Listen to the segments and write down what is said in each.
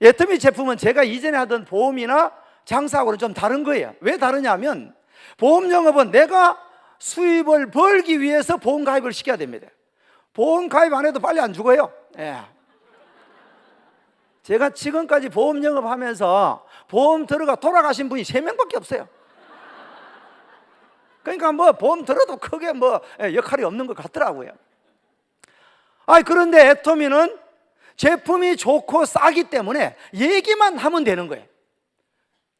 애터미 제품은 제가 이전에 하던 보험이나 장사하고는 좀 다른 거예요. 왜 다르냐면 보험 영업은 내가 수입을 벌기 위해서 보험 가입을 시켜야 됩니다. 보험 가입 안 해도 빨리 안 죽어요. 예. 제가 지금까지 보험 영업하면서 보험 들어가 돌아가신 분이 3명밖에 없어요. 그러니까 뭐 보험 들어도 크게 뭐 역할이 없는 것 같더라고요. 그런데 애터미는 제품이 좋고 싸기 때문에 얘기만 하면 되는 거예요.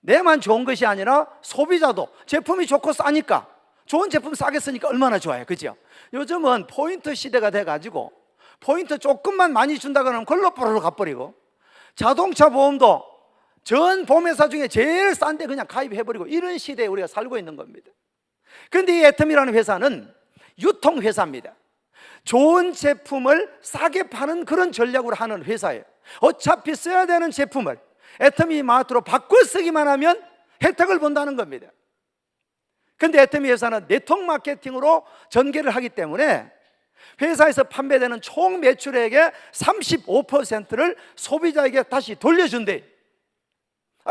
내만 좋은 것이 아니라 소비자도 제품이 좋고 싸니까, 좋은 제품 싸게 쓰니까 얼마나 좋아요, 그죠? 요즘은 포인트 시대가 돼가지고 포인트 조금만 많이 준다 그러면 걸로 뽀로로 가버리고, 자동차 보험도 전 보험회사 중에 제일 싼데 그냥 가입해버리고, 이런 시대에 우리가 살고 있는 겁니다. 그런데 이 애터미라는 회사는 유통회사입니다. 좋은 제품을 싸게 파는 그런 전략으로 하는 회사예요. 어차피 써야 되는 제품을 애터미 마트로 바꿔 쓰기만 하면 혜택을 본다는 겁니다. 그런데 애터미 회사는 네트워크 마케팅으로 전개를 하기 때문에 회사에서 판매되는 총 매출액의 35%를 소비자에게 다시 돌려준대.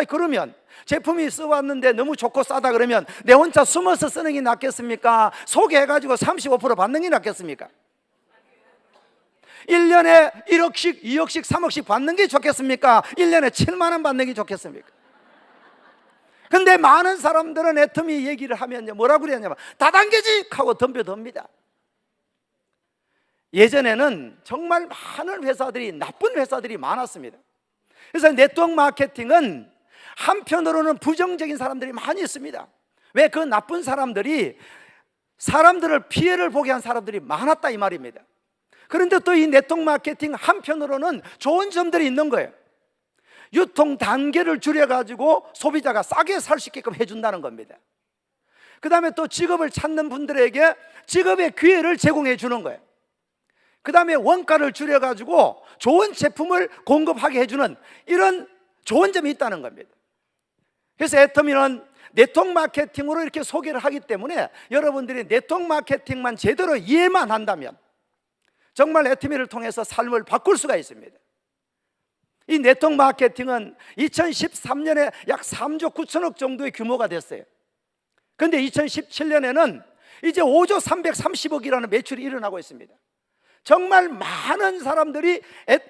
그러면 제품이 써왔는데 너무 좋고 싸다 그러면 내 혼자 숨어서 쓰는 게 낫겠습니까? 소개해가지고 35% 받는 게 낫겠습니까? 1년에 1억씩, 2억씩, 3억씩 받는 게 좋겠습니까? 1년에 7만 원 받는 게 좋겠습니까? 근데 많은 사람들은 애터미 얘기를 하면 뭐라고 그러냐면 다단계직 하고 덤벼듭니다. 예전에는 정말 많은 회사들이, 나쁜 회사들이 많았습니다. 그래서 네트워크 마케팅은 한편으로는 부정적인 사람들이 많이 있습니다. 왜? 그 나쁜 사람들이 사람들을 피해를 보게 한 사람들이 많았다 이 말입니다. 그런데 또 이 네트워크 마케팅 한편으로는 좋은 점들이 있는 거예요. 유통 단계를 줄여가지고 소비자가 싸게 살 수 있게끔 해준다는 겁니다. 그 다음에 또 직업을 찾는 분들에게 직업의 기회를 제공해 주는 거예요. 그 다음에 원가를 줄여가지고 좋은 제품을 공급하게 해주는 이런 좋은 점이 있다는 겁니다. 그래서 애터미는 네트워크 마케팅으로 이렇게 소개를 하기 때문에 여러분들이 네트워크 마케팅만 제대로 이해만 한다면 정말 애터미를 통해서 삶을 바꿀 수가 있습니다. 이 네트워크 마케팅은 2013년에 약 3조 9천억 정도의 규모가 됐어요. 그런데 2017년에는 이제 5조 330억이라는 매출이 일어나고 있습니다. 정말 많은 사람들이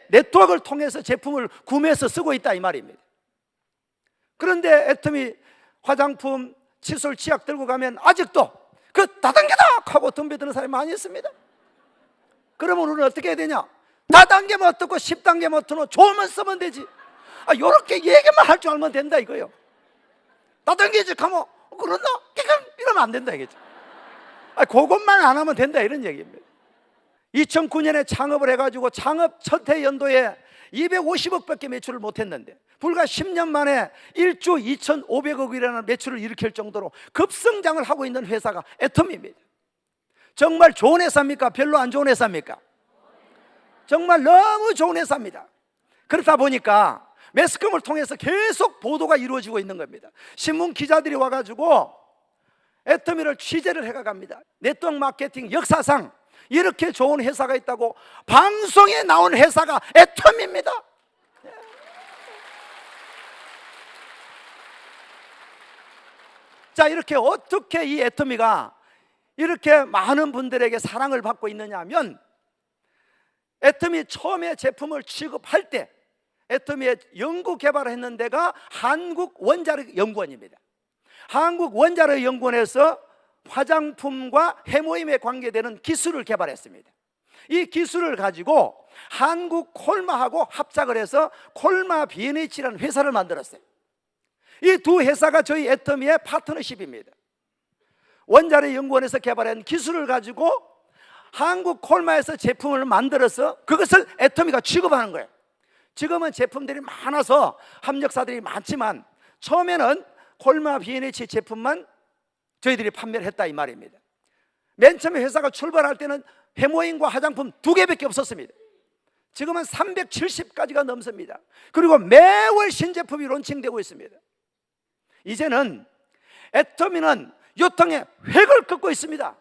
네트워크를 통해서 제품을 구매해서 쓰고 있다 이 말입니다. 그런데 애터미 화장품, 칫솔, 치약 들고 가면 아직도 그 다단계다 하고 덤벼드는 사람이 많이 있습니다. 그러면 우리는 어떻게 해야 되냐? 다단계면 어떻고 10단계면 어떻고 좋으면 쓰면 되지. 요렇게 얘기만 할 줄 알면 된다 이거예요. 다단계직 하면 그러나? 이러면 안 된다 이거죠. 그것만 안 하면 된다 이런 얘기입니다. 2009년에 창업을 해가지고 창업 첫 해 연도에 250억밖에 매출을 못했는데 불과 10년 만에 1조 2,500억이라는 매출을 일으킬 정도로 급성장을 하고 있는 회사가 애터미입니다. 정말 좋은 회사입니까? 별로 안 좋은 회사입니까? 정말 너무 좋은 회사입니다. 그렇다 보니까 매스컴을 통해서 계속 보도가 이루어지고 있는 겁니다. 신문 기자들이 와가지고 애터미를 취재를 해갑니다. 네트워크 마케팅 역사상 이렇게 좋은 회사가 있다고 방송에 나온 회사가 애터미입니다. 자, 이렇게 어떻게 이 애터미가 이렇게 많은 분들에게 사랑을 받고 있느냐 하면 애터미 처음에 제품을 취급할 때 애터미의 연구 개발을 했는 데가 한국원자력연구원입니다. 한국원자력연구원에서 화장품과 해모임에 관계되는 기술을 개발했습니다. 이 기술을 가지고 한국 콜마하고 합작을 해서 콜마 B&H라는 회사를 만들었어요. 이 두 회사가 저희 애터미의 파트너십입니다. 원자력연구원에서 개발한 기술을 가지고 한국 콜마에서 제품을 만들어서 그것을 애터미가 취급하는 거예요. 지금은 제품들이 많아서 협력사들이 많지만 처음에는 콜마 B&H 제품만 저희들이 판매를 했다 이 말입니다. 맨 처음에 회사가 출발할 때는 해모임과 화장품 2개밖에 없었습니다. 지금은 370가지가 넘습니다. 그리고 매월 신제품이 론칭되고 있습니다. 이제는 애터미는 유통의 획을 긋고 있습니다.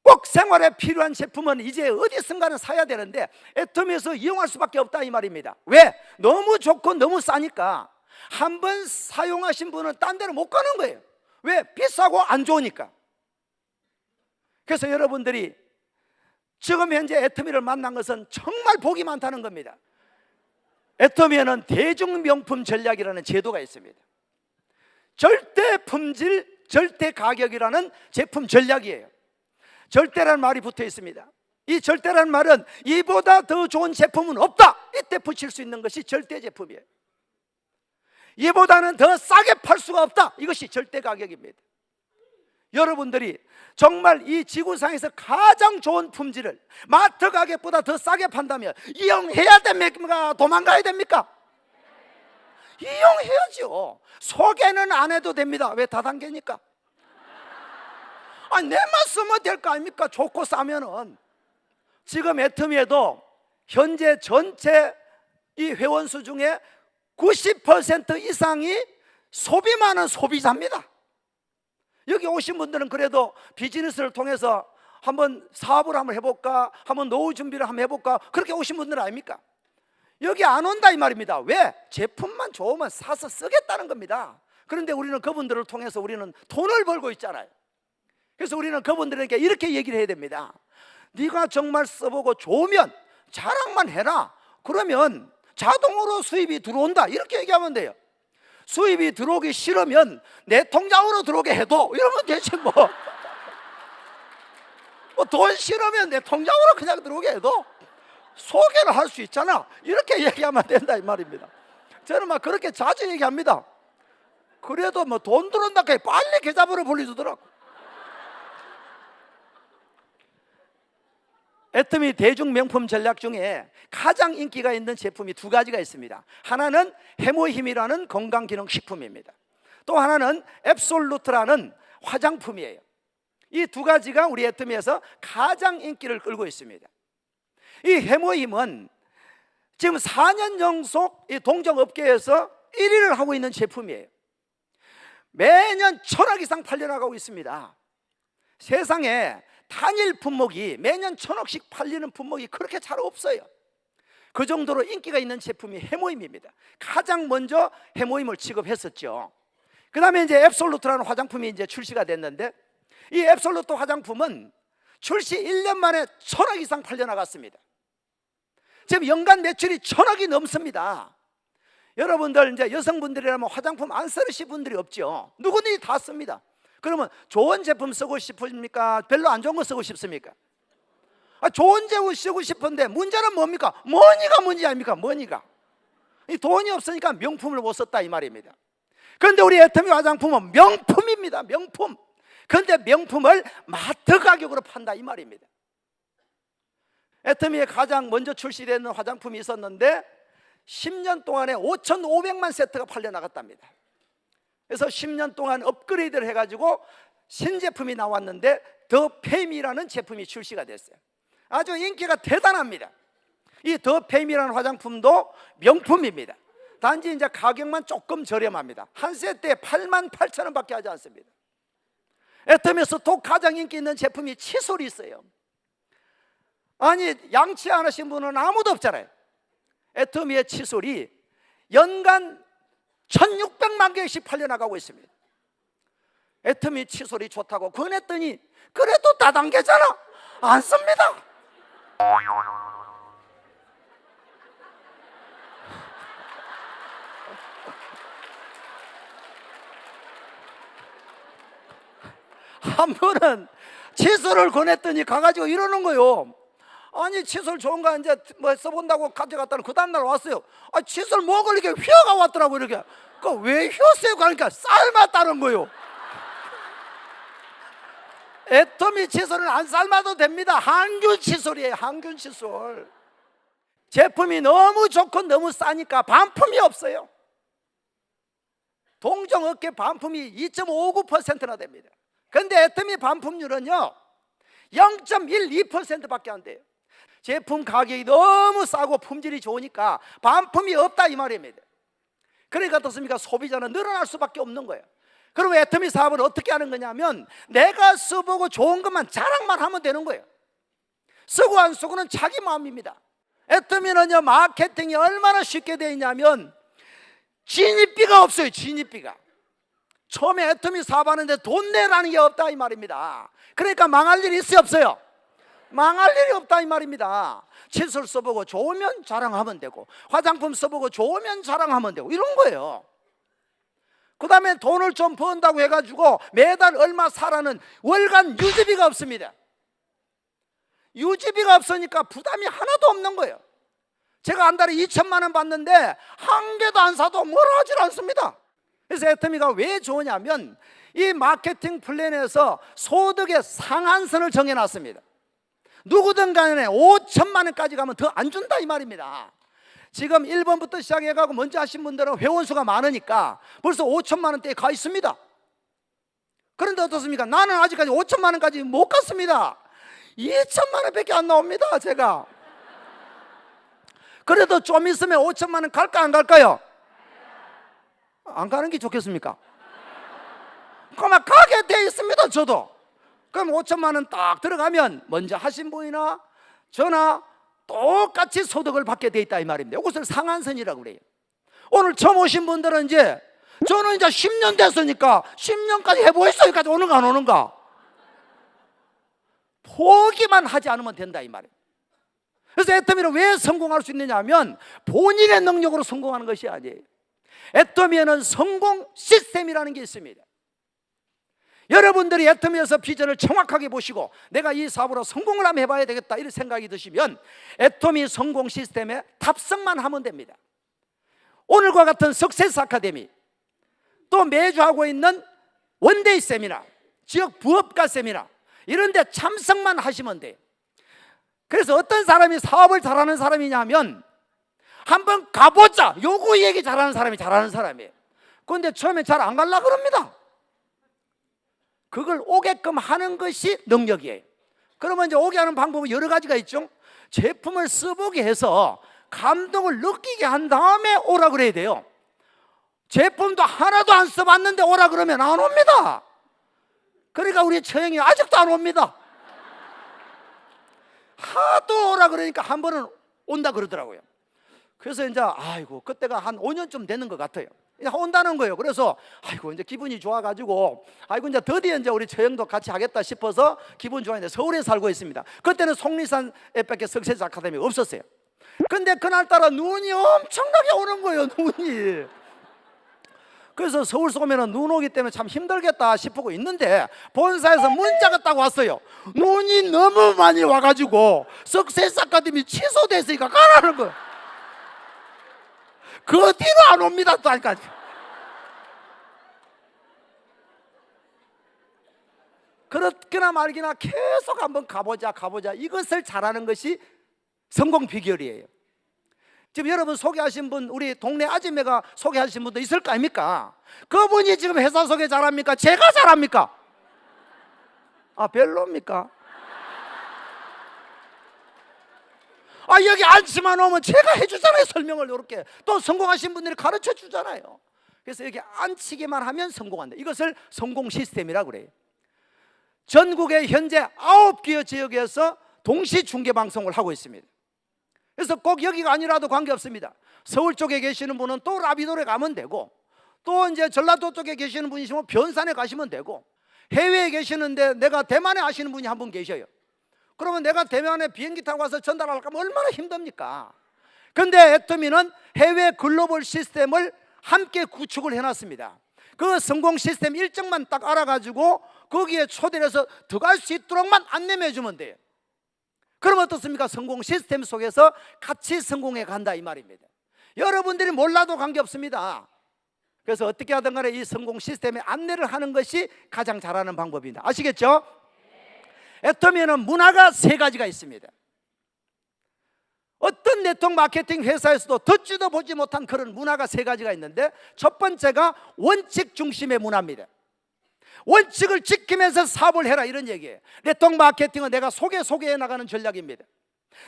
꼭 생활에 필요한 제품은 이제 어디선가는 사야 되는데 애터미에서 이용할 수밖에 없다 이 말입니다. 왜? 너무 좋고 너무 싸니까 한 번 사용하신 분은 딴 데로 못 가는 거예요. 왜? 비싸고 안 좋으니까. 그래서 여러분들이 지금 현재 애터미를 만난 것은 정말 복이 많다는 겁니다. 애터미에는 대중명품 전략이라는 제도가 있습니다. 절대 품질, 절대 가격이라는 제품 전략이에요. 절대라는 말이 붙어 있습니다. 이 절대라는 말은 이보다 더 좋은 제품은 없다, 이때 붙일 수 있는 것이 절대 제품이에요. 이보다는 더 싸게 팔 수가 없다, 이것이 절대 가격입니다. 여러분들이 정말 이 지구상에서 가장 좋은 품질을 마트 가격보다 더 싸게 판다면 이용해야 됩니까? 도망가야 됩니까? 이용해야죠. 소개는 안 해도 됩니다. 왜? 다단계니까. 아니, 내만 쓰면 될 거 아닙니까? 좋고 싸면은. 지금 애터미에도 현재 전체 이 회원수 중에 90% 이상이 소비 많은 소비자입니다. 여기 오신 분들은 그래도 비즈니스를 통해서 한번 사업을 한번 해볼까, 한번 노후 준비를 한번 해볼까, 그렇게 오신 분들 아닙니까? 여기 안 온다 이 말입니다. 왜? 제품만 좋으면 사서 쓰겠다는 겁니다. 그런데 우리는 그분들을 통해서 우리는 돈을 벌고 있잖아요. 그래서 우리는 그분들에게 이렇게 얘기를 해야 됩니다. 네가 정말 써보고 좋으면 자랑만 해라. 그러면 자동으로 수입이 들어온다, 이렇게 얘기하면 돼요. 수입이 들어오기 싫으면 내 통장으로 들어오게 해도, 이러면 되지 뭐. 돈 싫으면 내 통장으로 그냥 들어오게 해도 소개를 할 수 있잖아, 이렇게 얘기하면 된다 이 말입니다. 저는 막 그렇게 자주 얘기합니다. 그래도 뭐 돈 들어온다 해 빨리 계좌번호 불러주더라고. 애터미 대중 명품 전략 중에 가장 인기가 있는 제품이 두 가지가 있습니다. 하나는 해모힘이라는 건강기능식품입니다. 또 하나는 앱솔루트라는 화장품이에요. 이 두 가지가 우리 애터미에서 가장 인기를 끌고 있습니다. 이 해모힘은 지금 4년 연속 이 동종업계에서 1위를 하고 있는 제품이에요. 매년 1,000억 이상 팔려나가고 있습니다. 세상에 단일 품목이 매년 1,000억씩 팔리는 품목이 그렇게 잘 없어요. 그 정도로 인기가 있는 제품이 해모힘입니다. 가장 먼저 해모힘을 취급했었죠. 그 다음에 이제 앱솔루트라는 화장품이 이제 출시가 됐는데, 이 앱솔루트 화장품은 출시 1년 만에 1,000억 이상 팔려나갔습니다. 지금 연간 매출이 1,000억이 넘습니다. 여러분들 이제 여성분들이라면 화장품 안 쓰시는 분들이 없죠. 누구든지 다 씁니다. 그러면 좋은 제품 쓰고 싶습니까? 별로 안 좋은 거 쓰고 싶습니까? 좋은 제품 쓰고 싶은데 문제는 뭡니까? 머니가 문제 아닙니까? 머니가. 이 돈이 없으니까 명품을 못 썼다 이 말입니다. 그런데 우리 애터미 화장품은 명품입니다. 명품. 그런데 명품을 마트 가격으로 판다 이 말입니다. 애터미에 가장 먼저 출시되는 화장품이 있었는데 10년 동안에 5,500만 세트가 팔려나갔답니다. 그래서 10년 동안 업그레이드를 해가지고 신제품이 나왔는데 더 페임이라는 제품이 출시가 됐어요. 아주 인기가 대단합니다. 이 더 페임이라는 화장품도 명품입니다. 단지 이제 가격만 조금 저렴합니다. 한 세트에 88,000원 밖에 하지 않습니다. 애터미에서 또 가장 인기 있는 제품이 칫솔이 있어요. 아니, 양치 안 하신 분은 아무도 없잖아요. 애터미의 칫솔이 연간 1,600만 개씩 팔려나가고 있습니다. 애터미 칫솔이 좋다고 권했더니 그래도 다단계잖아, 안 씁니다. 한 분은 칫솔을 권했더니 가가지고 이러는 거요. 아니, 칫솔 좋은 거 이제 뭐 써본다고 가져갔다는 그 다음날 왔어요. 칫솔 먹을 이렇게 휘어가 왔더라고. 이렇게. 왜 휘었어요? 그러니까 삶았다는 거요. 애터미 칫솔은 안 삶아도 됩니다. 항균 칫솔이에요. 항균 칫솔. 제품이 너무 좋고 너무 싸니까 반품이 없어요. 동종업계 반품이 2.59%나 됩니다. 그런데 애터미 반품률은요 0.12%밖에 안 돼요. 제품 가격이 너무 싸고 품질이 좋으니까 반품이 없다 이 말입니다. 그러니까 어떻습니까? 소비자는 늘어날 수밖에 없는 거예요. 그럼 애터미 사업을 어떻게 하는 거냐면 내가 써보고 좋은 것만 자랑만 하면 되는 거예요. 쓰고 안 쓰고는 자기 마음입니다. 애터미는요, 마케팅이 얼마나 쉽게 되어 있냐면 진입비가 없어요. 진입비가. 처음에 애터미 사업하는데 돈 내라는 게 없다 이 말입니다. 그러니까 망할 일이 있어요, 없어요? 망할 일이 없다 이 말입니다. 칫솔 써보고 좋으면 자랑하면 되고, 화장품 써보고 좋으면 자랑하면 되고, 이런 거예요. 그 다음에 돈을 좀 번다고 해가지고 매달 얼마 사라는 월간 유지비가 없습니다. 유지비가 없으니까 부담이 하나도 없는 거예요. 제가 한 달에 2천만 원 받는데 한 개도 안 사도 뭐라 하질 않습니다. 그래서 애터미가 왜 좋으냐면 이 마케팅 플랜에서 소득의 상한선을 정해놨습니다. 누구든 간에 5천만 원까지 가면 더 안 준다 이 말입니다. 지금 1번부터 시작해가고 먼저 하신 분들은 회원수가 많으니까 벌써 5천만 원대에 가 있습니다. 그런데 어떻습니까? 나는 아직까지 5천만 원까지 못 갔습니다. 2천만 원밖에 안 나옵니다. 제가. 그래도 좀 있으면 5천만 원 갈까 안 갈까요? 안 가는 게 좋겠습니까? 그만 가게 돼 있습니다. 저도. 그럼 5천만 원 딱 들어가면 먼저 하신 분이나 저나 똑같이 소득을 받게 돼 있다 이 말입니다. 이것을 상한선이라고 그래요. 오늘 처음 오신 분들은 이제 저는 이제 10년 됐으니까 10년까지 해보겠어. 여기까지 오는가 안 오는가? 포기만 하지 않으면 된다 이 말이에요. 그래서 애터미는 왜 성공할 수 있느냐 하면 본인의 능력으로 성공하는 것이 아니에요. 애터미에는 성공 시스템이라는 게 있습니다. 여러분들이 애터미에서 비전을 정확하게 보시고 내가 이 사업으로 성공을 한번 해봐야 되겠다 이런 생각이 드시면 애터미 성공 시스템에 탑승만 하면 됩니다. 오늘과 같은 석세스 아카데미, 또 매주 하고 있는 원데이 세미나, 지역 부업가 세미나 이런 데 참석만 하시면 돼요. 그래서 어떤 사람이 사업을 잘하는 사람이냐면 한번 가보자, 요거 얘기 잘하는 사람이 잘하는 사람이에요. 그런데 처음에 잘 안 가려고 그럽니다. 그걸 오게끔 하는 것이 능력이에요. 그러면 이제 오게 하는 방법은 여러 가지가 있죠. 제품을 써보게 해서 감동을 느끼게 한 다음에 오라 그래야 돼요. 제품도 하나도 안 써봤는데 오라 그러면 안 옵니다. 그러니까 우리 처형이 아직도 안 옵니다. 하도 오라 그러니까 한 번은 온다 그러더라고요. 그래서 이제 아이고 그때가 한 5년쯤 되는 것 같아요. 온다는 거예요. 그래서 아이고 이제 기분이 좋아가지고 아이고 이제 드디어 이제 우리 처형도 같이 하겠다 싶어서 기분 좋아했는데 서울에 살고 있습니다. 그때는 속리산에밖에 석세스 아카데미가 없었어요. 근데 그날따라 눈이 엄청나게 오는 거예요. 눈이. 그래서 서울 오면은 눈 오기 때문에 참 힘들겠다 싶고 있는데 본사에서 문자가 딱 왔어요. 눈이 너무 많이 와가지고 석세스 아카데미 취소됐으니까 가라는 거예요. 그 뒤로 안 옵니다. 또 아직까지. 그렇게나 말기나 계속 한번 가보자 이것을 잘하는 것이 성공 비결이에요. 지금 여러분 소개하신 분, 우리 동네 아줌매가 소개하신 분도 있을 거 아닙니까? 그분이 지금 회사 소개 잘합니까? 제가 잘합니까? 아 별로입니까? 아 여기 앉지만 오면 제가 해주잖아요. 설명을 이렇게 또 성공하신 분들이 가르쳐 주잖아요. 그래서 여기 앉히기만 하면 성공한다. 이것을 성공 시스템이라고 그래요. 전국에 현재 9개 지역에서 동시 중계 방송을 하고 있습니다. 그래서 꼭 여기가 아니라도 관계없습니다. 서울 쪽에 계시는 분은 또 라비도에 가면 되고, 또 이제 전라도 쪽에 계시는 분이시면 변산에 가시면 되고, 해외에 계시는데 내가 대만에 아시는 분이 한 분 계셔요. 그러면 내가 대만에 비행기 타고 가서 전달하려면 얼마나 힘듭니까? 근데 애터미는 해외 글로벌 시스템을 함께 구축을 해놨습니다. 그 성공 시스템 일정만 딱 알아가지고 거기에 초대를 해서 들어갈 수 있도록만 안내해 주면 돼요. 그럼 어떻습니까? 성공 시스템 속에서 같이 성공해 간다 이 말입니다. 여러분들이 몰라도 관계없습니다. 그래서 어떻게 하든 간에 이 성공 시스템에 안내를 하는 것이 가장 잘하는 방법입니다. 아시겠죠? 애터미에는 문화가 3가지가 있습니다. 어떤 네트워크 마케팅 회사에서도 듣지도 보지 못한 그런 문화가 3가지가 있는데, 첫 번째가 원칙 중심의 문화입니다. 원칙을 지키면서 사업을 해라 이런 얘기예요. 네트워크 마케팅은 내가 소개해 나가는 전략입니다.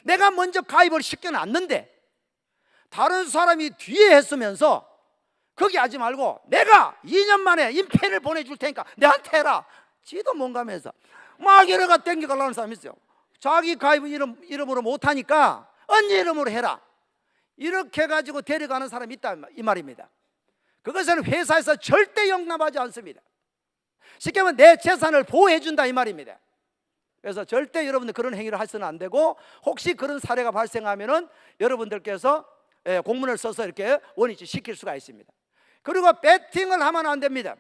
내가 먼저 가입을 시켜놨는데 다른 사람이 뒤에 했으면서 거기 하지 말고 내가 2년 만에 임패를 보내줄 테니까 내한테 해라. 지도 뭔가면서 막 여러 가 땡겨가려는 사람이 있어요. 자기 가입 이름으로 못하니까 언니 이름으로 해라. 이렇게 해가지고 데려가는 사람이 있다 이 말입니다. 그것은 회사에서 절대 용납하지 않습니다. 쉽게 말하면 내 재산을 보호해 준다 이 말입니다. 그래서 절대 여러분들 그런 행위를 해서는 안 되고, 혹시 그런 사례가 발생하면은 여러분들께서 공문을 써서 이렇게 원위치 시킬 수가 있습니다. 그리고 배팅을 하면 안 됩니다.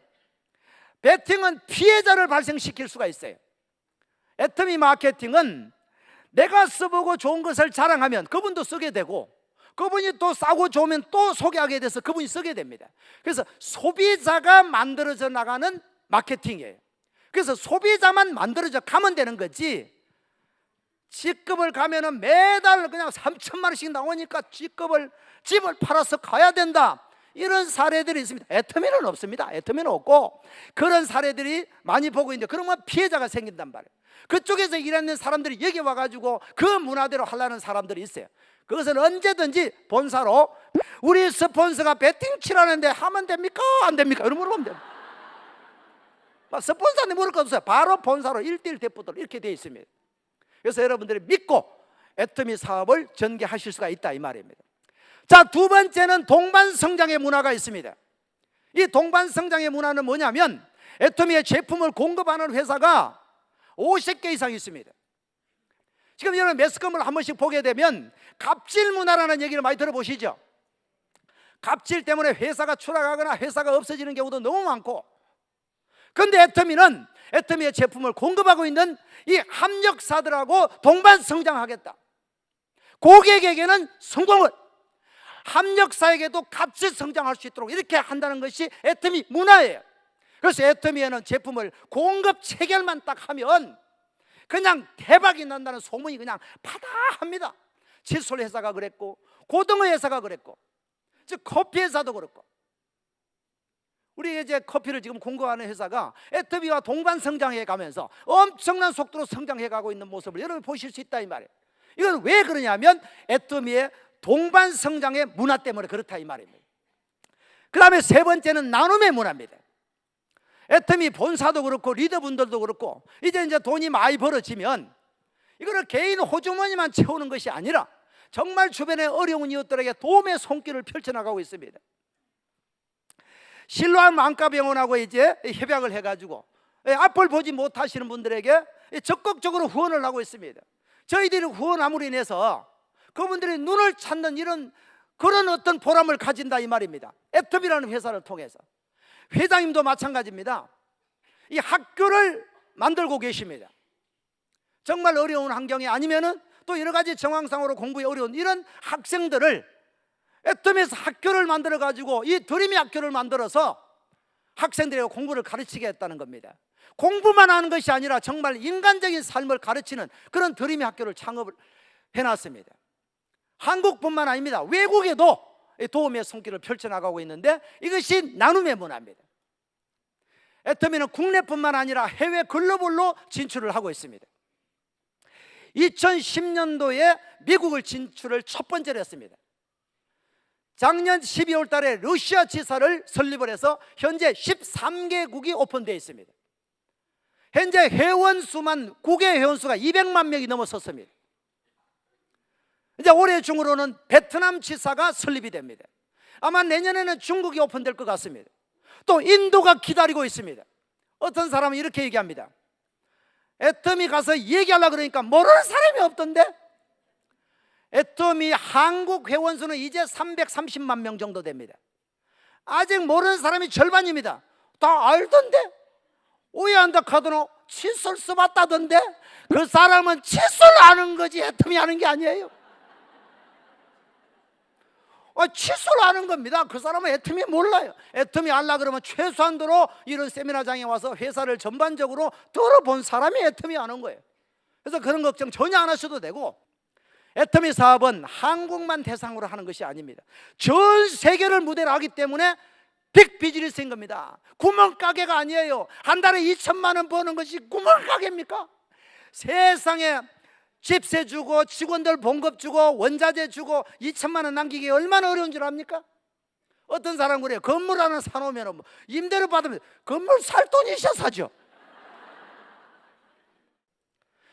배팅은 피해자를 발생시킬 수가 있어요. 애터미 마케팅은 내가 써보고 좋은 것을 자랑하면 그분도 쓰게 되고, 그분이 또 싸고 좋으면 또 소개하게 돼서 그분이 쓰게 됩니다. 그래서 소비자가 만들어져 나가는 마케팅이에요. 그래서 소비자만 만들어져 가면 되는 거지, G급을 가면은 매달 그냥 3천만 원씩 나오니까 집을 팔아서 가야 된다, 이런 사례들이 있습니다. 애터미는 없습니다. 애터미는 없고, 그런 사례들이 많이 보고 있는데, 그러면 피해자가 생긴단 말이에요. 그쪽에서 일하는 사람들이 여기 와가지고 그 문화대로 하려는 사람들이 있어요. 그것은 언제든지 본사로 우리 스폰서가 배팅 치라는데 하면 됩니까? 안 됩니까? 이런 물어보면 됩니다. 스폰서한테 물을 거 없어요. 바로 본사로 1:1 대표들 이렇게 되어 있습니다. 그래서 여러분들이 믿고 애터미 사업을 전개하실 수가 있다 이 말입니다. 자, 두 번째는 동반성장의 문화가 있습니다. 이 동반성장의 문화는 뭐냐면, 애터미의 제품을 공급하는 회사가 50개 이상 있습니다. 지금 여러분 매스컴을 한 번씩 보게 되면 갑질 문화라는 얘기를 많이 들어보시죠. 갑질 때문에 회사가 추락하거나 회사가 없어지는 경우도 너무 많고, 그런데 애터미는 애터미의 제품을 공급하고 있는 이 합력사들하고 동반 성장하겠다. 고객에게는 성공을, 합력사에게도 같이 성장할 수 있도록 이렇게 한다는 것이 애터미 문화예요. 그래서 애터미에는 제품을 공급 체결만 딱 하면 그냥 대박이 난다는 소문이 그냥 파다합니다. 칫솔 회사가 그랬고, 고등어 회사가 그랬고, 즉 커피 회사도 그렇고. 우리 이제 커피를 지금 공급하는 회사가 애터미와 동반 성장해 가면서 엄청난 속도로 성장해 가고 있는 모습을 여러분 보실 수 있다 이 말이에요. 이건 왜 그러냐면 애터미의 동반 성장의 문화 때문에 그렇다 이 말입니다. 그 다음에 세 번째는 나눔의 문화입니다. 애터미 본사도 그렇고 리더분들도 그렇고, 이제 돈이 많이 벌어지면 이거를 개인 호주머니만 채우는 것이 아니라 정말 주변에 어려운 이웃들에게 도움의 손길을 펼쳐나가고 있습니다. 실로암 안과병원하고 이제 협약을 해가지고 앞을 보지 못하시는 분들에게 적극적으로 후원을 하고 있습니다. 저희들이 후원함으로 인해서 그분들이 눈을 찾는 그런 어떤 보람을 가진다 이 말입니다. 애터미라는 회사를 통해서. 회장님도 마찬가지입니다. 이 학교를 만들고 계십니다. 정말 어려운 환경이 아니면은 또 여러 가지 정황상으로 공부에 어려운 이런 학생들을 애터미에서 학교를 만들어 가지고 이 드림의 학교를 만들어서 학생들에게 공부를 가르치겠다는 겁니다. 공부만 하는 것이 아니라 정말 인간적인 삶을 가르치는 그런 드림의 학교를 창업을 해놨습니다. 한국뿐만 아닙니다. 외국에도 도움의 손길을 펼쳐나가고 있는데, 이것이 나눔의 문화입니다. 애터미는 국내뿐만 아니라 해외 글로벌로 진출을 하고 있습니다. 2010년도에 미국을 진출을 첫 번째로 했습니다. 작년 12월 달에 러시아 지사를 설립을 해서 현재 13개국이 오픈되어 있습니다. 현재 회원수만, 국외 회원수가 200만 명이 넘어섰습니다. 이제 올해 중으로는 베트남 지사가 설립이 됩니다. 아마 내년에는 중국이 오픈될 것 같습니다. 또 인도가 기다리고 있습니다. 어떤 사람은 이렇게 얘기합니다. 애터미 가서 얘기하려고 그러니까 모르는 사람이 없던데. 애터미 한국 회원수는 이제 330만 명 정도 됩니다. 아직 모르는 사람이 절반입니다. 다 알던데. 오해한다 카드노 칫솔 써봤다던데. 그 사람은 칫솔 아는 거지 애터미 아는 게 아니에요. 칫솔 아는 겁니다. 그 사람은 애터미 몰라요. 애터미 알라 그러면 최소한도로 이런 세미나장에 와서 회사를 전반적으로 들어본 사람이 애터미 아는 거예요. 그래서 그런 걱정 전혀 안 하셔도 되고, 애터미 사업은 한국만 대상으로 하는 것이 아닙니다. 전 세계를 무대로 하기 때문에 빅 비즈니스인 겁니다. 구멍가게가 아니에요. 한 달에 2천만 원 버는 것이 구멍가게입니까? 세상에 집세 주고 직원들 봉급 주고 원자재 주고 2천만 원 남기기 얼마나 어려운 줄 압니까? 어떤 사람 그래요. 건물 하나 사놓으면 뭐 임대료 받으면 건물 살 돈이 있어 사죠.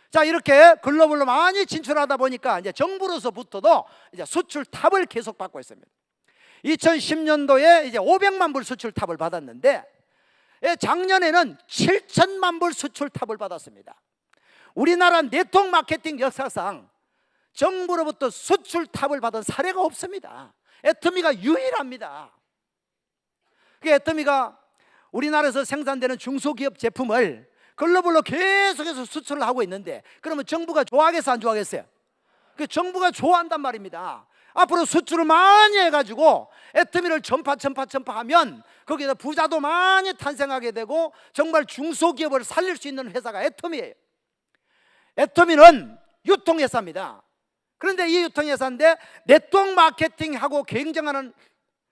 자, 이렇게 글로벌로 많이 진출하다 보니까 이제 정부로서부터도 이제 수출 탑을 계속 받고 있습니다. 2010년도에 이제 500만 불 수출 탑을 받았는데 작년에는 7천만 불 수출 탑을 받았습니다. 우리나라 네트워크 마케팅 역사상 정부로부터 수출 탑을 받은 사례가 없습니다. 애터미가 유일합니다. 애터미가 우리나라에서 생산되는 중소기업 제품을 글로벌로 계속해서 수출을 하고 있는데, 그러면 정부가 좋아하겠어 안 좋아하겠어요? 정부가 좋아한단 말입니다. 앞으로 수출을 많이 해가지고 애터미를 전파하면 거기에서 부자도 많이 탄생하게 되고 정말 중소기업을 살릴 수 있는 회사가 애터미예요. 애터미는 유통회사입니다. 그런데 이 유통회사인데 네트워크 마케팅하고 경쟁하는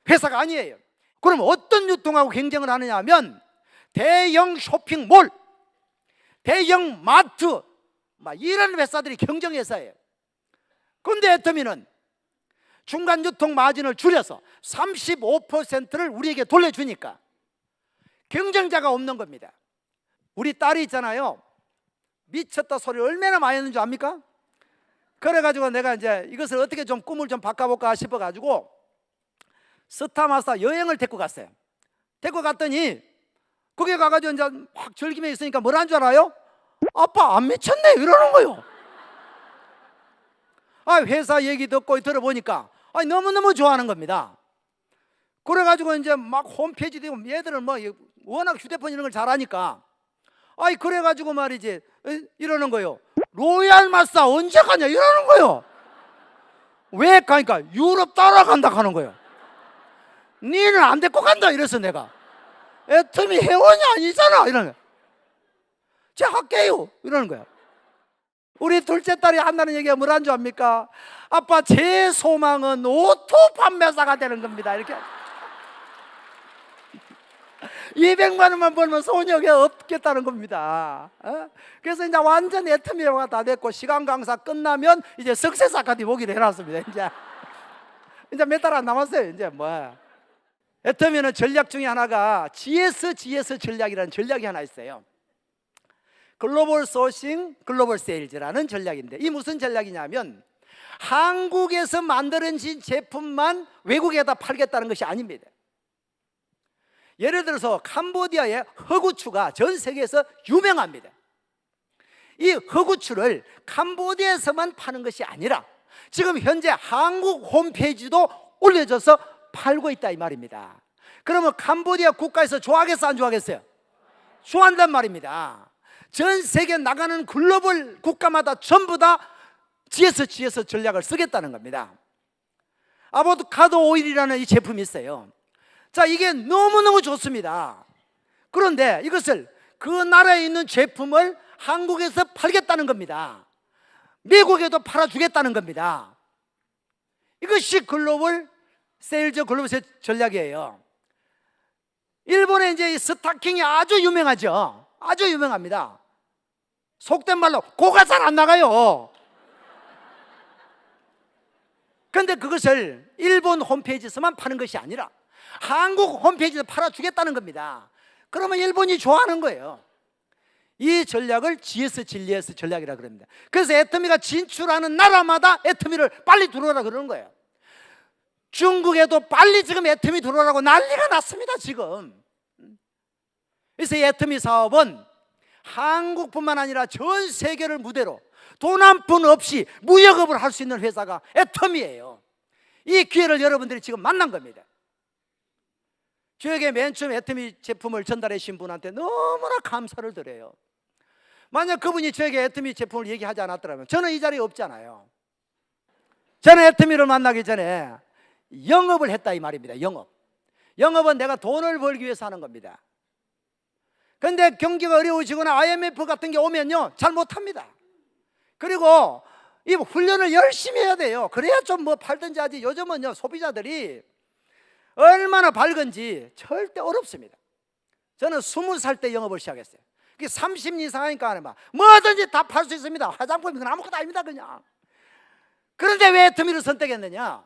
회사가 아니에요. 그럼 어떤 유통하고 경쟁을 하느냐 하면 대형 쇼핑몰, 대형 마트 이런 회사들이 경쟁회사예요. 그런데 애터미는 중간 유통 마진을 줄여서 35%를 우리에게 돌려주니까 경쟁자가 없는 겁니다. 우리 딸이 있잖아요. 미쳤다 소리 얼마나 많이 하는 줄 압니까? 그래가지고 내가 이제 이것을 어떻게 좀 꿈을 좀 바꿔볼까 싶어가지고 스타마스터 여행을 데리고 갔어요. 데리고 갔더니 거기 가가지고 이제 막 즐기며 있으니까 뭐라는 줄 알아요? 아빠 안 미쳤네 이러는 거요. 회사 얘기 듣고 들어보니까 너무너무 좋아하는 겁니다. 그래가지고 이제 막 홈페이지도 있고 얘들은 뭐 워낙 휴대폰 이런 걸 잘하니까 그래가지고 말이지 이러는 거요. 로얄 마사 언제 가냐 이러는 거요. 왜 가니까 유럽 따라간다 하는 거요. 니는 안 데리고 간다 이래서 내가 애터미 회원이 아니잖아 이러는 거야. 제가 할게요 이러는 거야. 우리 둘째 딸이 한다는 얘기가 뭐라는 줄 압니까? 아빠 제 소망은 오토 판매사가 되는 겁니다 이렇게. 200만 원만 벌면 소녀가 없겠다는 겁니다. 그래서 이제 완전 애터미화가 다 됐고 시간 강사 끝나면 이제 석세스 아카데미 보기로 해놨습니다. 이제 몇 달 안 남았어요. 이제 애터미는 전략 중에 하나가 GS 전략이라는 전략이 하나 있어요. 글로벌 소싱, 글로벌 세일즈라는 전략인데 이 무슨 전략이냐면 한국에서 만들어진 제품만 외국에다 팔겠다는 것이 아닙니다. 예를 들어서 캄보디아의 허구추가 전 세계에서 유명합니다. 이 허구추를 캄보디아에서만 파는 것이 아니라 지금 현재 한국 홈페이지도 올려져서 팔고 있다 이 말입니다. 그러면 캄보디아 국가에서 좋아하겠어 안 좋아하겠어요? 좋아한단 말입니다. 전 세계 나가는 글로벌 국가마다 전부 다 GS 전략을 쓰겠다는 겁니다. 아보카도 오일이라는 이 제품이 있어요. 자, 이게 너무너무 좋습니다. 그런데 이것을 그 나라에 있는 제품을 한국에서 팔겠다는 겁니다. 미국에도 팔아주겠다는 겁니다. 이것이 글로벌 세일즈 글로벌 세일 전략이에요. 일본에 이제 이 스타킹이 아주 유명하죠. 아주 유명합니다. 속된 말로 고가 잘 안 나가요. 그런데 그것을 일본 홈페이지에서만 파는 것이 아니라 한국 홈페이지에서 팔아주겠다는 겁니다. 그러면 일본이 좋아하는 거예요. 이 전략을 GS 전략이라고 그럽니다. 그래서 애터미가 진출하는 나라마다 애터미를 빨리 들어오라 그러는 거예요. 중국에도 빨리 지금 애터미 들어오라고 난리가 났습니다 지금. 그래서 이 애터미 사업은 한국뿐만 아니라 전 세계를 무대로 돈 한 푼 없이 무역업을 할 수 있는 회사가 애터미예요. 이 기회를 여러분들이 지금 만난 겁니다. 저에게 맨 처음 애터미 제품을 전달해 주신 분한테 너무나 감사를 드려요. 만약 그분이 저에게 애터미 제품을 얘기하지 않았더라면 저는 이 자리에 없잖아요. 저는 애터미를 만나기 전에 영업을 했다 이 말입니다. 영업은 내가 돈을 벌기 위해서 하는 겁니다. 그런데 경기가 어려워지거나 IMF 같은 게 오면요 잘 못합니다. 그리고 이 훈련을 열심히 해야 돼요. 그래야 좀 팔든지 하지. 요즘은요 소비자들이 얼마나 밝은지 절대 어렵습니다. 저는 20살 때 영업을 시작했어요. 30년 이상 하니까 뭐든지 다 팔 수 있습니다. 화장품이 아무것도 아닙니다 그냥. 그런데 왜 애터미를 선택했느냐?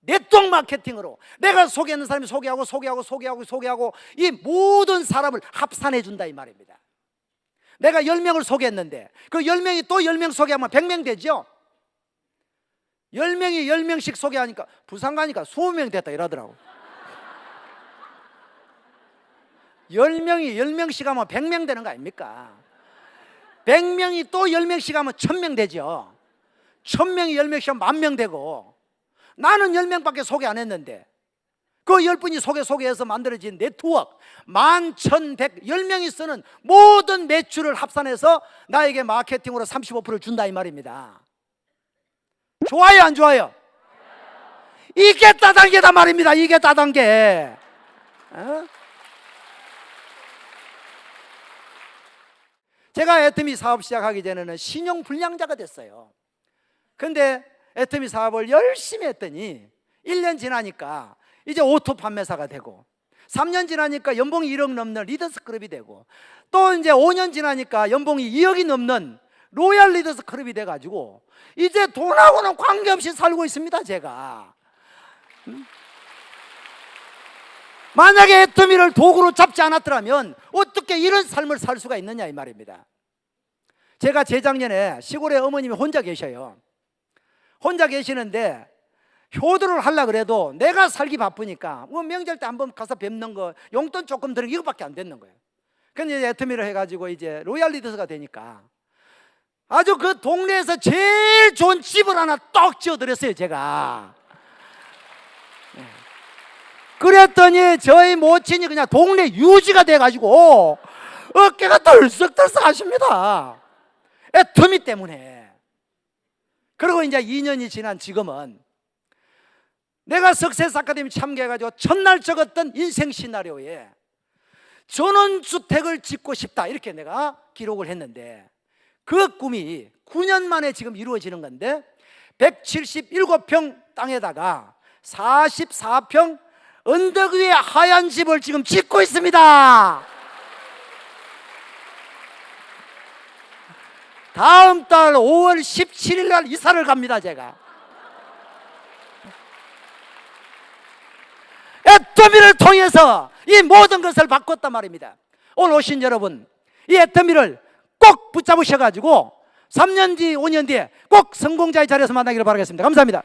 네트워크 마케팅으로 내가 소개하는 사람이 소개하고 이 모든 사람을 합산해 준다 이 말입니다. 내가 10명을 소개했는데 그 10명이 또 10명 소개하면 100명 되죠. 10명이 10명씩 소개하니까 부산 가니까 20명 됐다 이러더라고. 10명이 10명씩 하면 100명 되는 거 아닙니까? 100명이 또 10명씩 하면 1000명 되죠. 1000명이 10명씩 하면 10,000명 되고, 나는 10명밖에 소개 안 했는데 그 10분이 소개해서 만들어진 네트워크 11,100, 10명이 쓰는 모든 매출을 합산해서 나에게 마케팅으로 35%를 준다 이 말입니다. 좋아요 안 좋아요? 이게 다단계다 말입니다. 이게 다단계. 제가 애터미 사업 시작하기 전에는 신용불량자가 됐어요. 근데 애터미 사업을 열심히 했더니 1년 지나니까 이제 오토 판매사가 되고, 3년 지나니까 연봉이 1억 넘는 리더스 클럽이 되고, 또 이제 5년 지나니까 연봉이 2억이 넘는 로얄 리더스 클럽이 돼가지고 이제 돈하고는 관계없이 살고 있습니다. 제가 만약에 애터미를 도구로 잡지 않았더라면 어떻게 이런 삶을 살 수가 있느냐 이 말입니다. 제가 재작년에 시골에 어머님이 혼자 계셔요. 혼자 계시는데 효도를 하려고 그래도 내가 살기 바쁘니까 뭐 명절 때 한번 가서 뵙는 거, 용돈 조금 드는 거 이거밖에 안 되는 거예요. 근데 이제 애터미를 해가지고 이제 로얄 리더스가 되니까 아주 그 동네에서 제일 좋은 집을 하나 떡 지어드렸어요 제가. 그랬더니 저희 모친이 그냥 동네 유지가 돼가지고 어깨가 덜썩덜썩 하십니다. 애터미 때문에. 그리고 이제 2년이 지난 지금은 내가 석세스 아카데미 참가해가지고 첫날 적었던 인생 시나리오에 전원주택을 짓고 싶다 이렇게 내가 기록을 했는데, 그 꿈이 9년 만에 지금 이루어지는 건데 177평 땅에다가 44평 언덕 위에 하얀 집을 지금 짓고 있습니다. 다음 달 5월 17일 날 이사를 갑니다. 제가 애터미를 통해서 이 모든 것을 바꿨단 말입니다. 오늘 오신 여러분, 이 애터미를 꼭 붙잡으셔가지고 3년 뒤 5년 뒤에 꼭 성공자의 자리에서 만나기를 바라겠습니다. 감사합니다.